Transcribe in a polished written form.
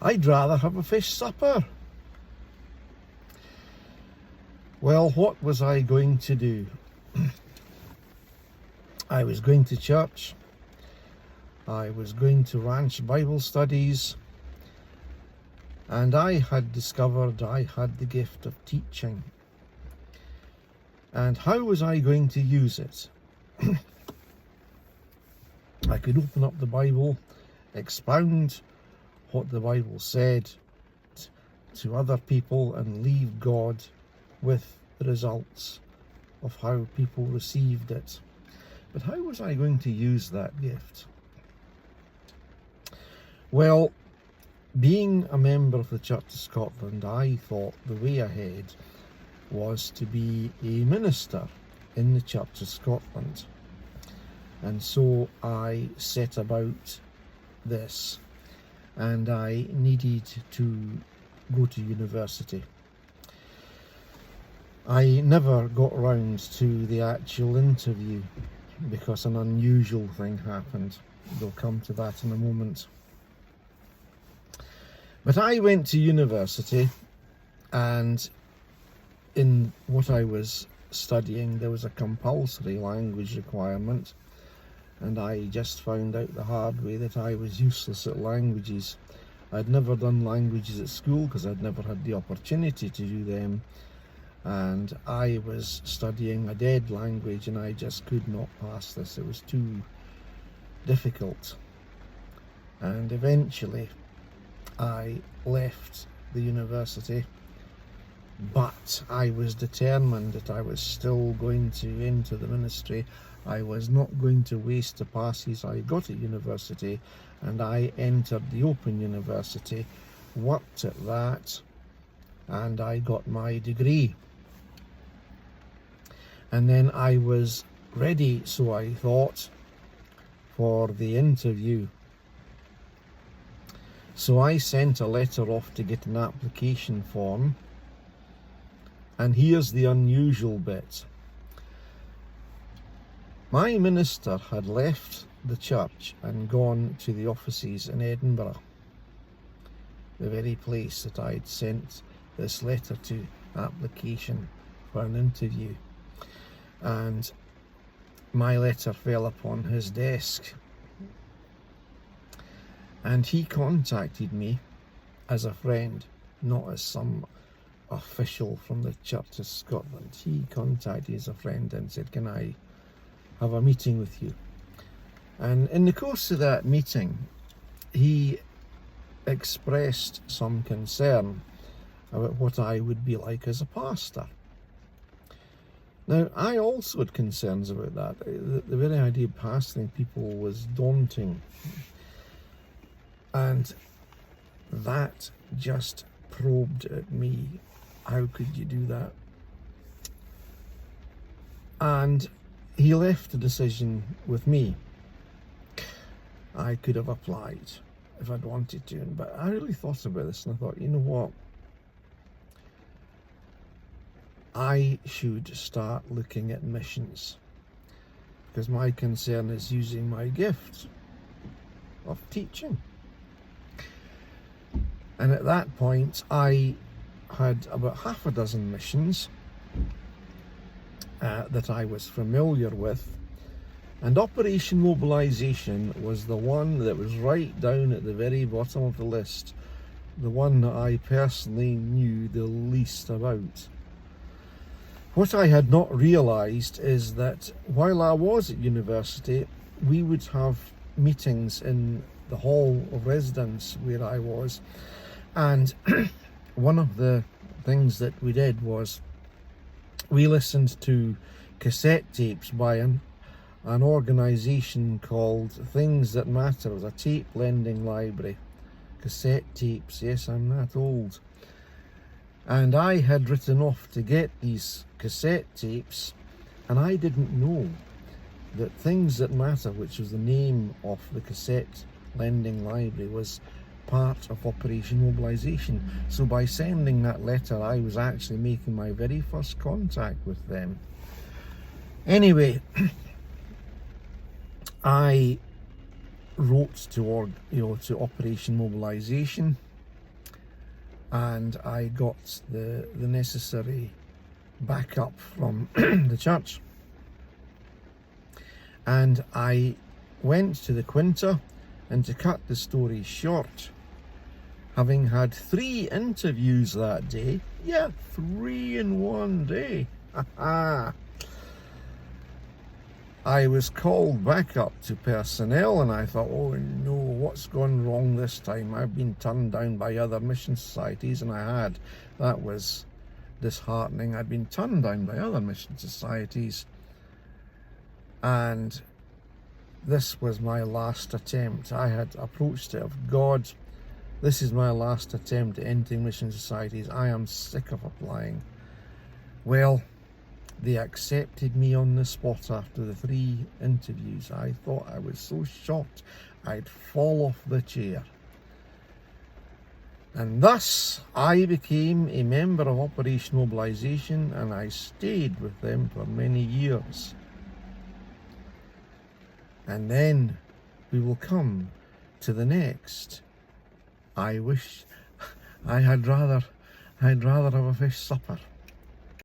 I'd rather have a fish supper. Well, what was I going to do? I was going to church. I was going to ranch Bible studies. And I had discovered I had the gift of teaching. And how was I going to use it? I could open up the Bible, expound what the Bible said to other people, and leave God with the results of how people received it. But how was I going to use that gift? Well, being a member of the Church of Scotland, I thought the way ahead was to be a minister in the Church of Scotland. And so I set about this, and I needed to go to university. I never got round to the actual interview because an unusual thing happened. We'll come to that in a moment. But I went to university, and in what I was studying there was a compulsory language requirement, and I just found out the hard way that I was useless at languages. I'd never done languages at school because I'd never had the opportunity to do them, and I was studying a dead language and I just could not pass this. It was too difficult, and eventually I left the university, but I was determined that I was still going to enter the ministry. I was not going to waste the passes I got at university, and I entered the Open University, worked at that, and I got my degree. And then I was ready, so I thought, for the interview. So I sent a letter off to get an application form, and here's the unusual bit. My minister had left the church and gone to the offices in Edinburgh, the very place that I'd sent this letter to, application for an interview. And my letter fell upon his desk, and he contacted me as a friend, not as some official from the Church of Scotland. He contacted me as a friend and said, "Can I have a meeting with you?" And in the course of that meeting, he expressed some concern about what I would be like as a pastor. Now, I also had concerns about that. The very idea of pastoring people was daunting. And that just probed at me. How could you do that? And he left the decision with me. I could have applied if I'd wanted to, but I really thought about this and I thought, you know what? I should start looking at missions, because my concern is using my gift of teaching. And at that point, I had about half a dozen missions that I was familiar with, and Operation Mobilisation was the one that was right down at the very bottom of the list, the one that I personally knew the least about. What I had not realised is that while I was at university, we would have meetings in the hall of residence where I was, and one of the things that we did was we listened to cassette tapes by an organisation called Things That Matter. It was a tape lending library. Cassette tapes, yes, I'm that old. And I had written off to get these cassette tapes, and I didn't know that Things That Matter, which was the name of the cassette lending library, was part of Operation Mobilisation. So by sending that letter, I was actually making my very first contact with them. Anyway, I wrote to Operation Mobilisation, and I got the necessary backup from the church. And I went to the Quinta, and to cut the story short, having had 3 interviews that day, 3 in one day, I was called back up to personnel, and I thought, oh no, what's gone wrong this time? I've been turned down by other mission societies, and I had. That was disheartening. I'd been turned down by other mission societies, and this was my last attempt. I had approached it of God. This is my last attempt at entering mission societies. I am sick of applying. Well, they accepted me on the spot after the 3 interviews. I thought I was so shocked I'd fall off the chair. And thus I became a member of Operation Mobilisation, and I stayed with them for many years. And then we will come to the next. I wish I'd rather have a fish supper.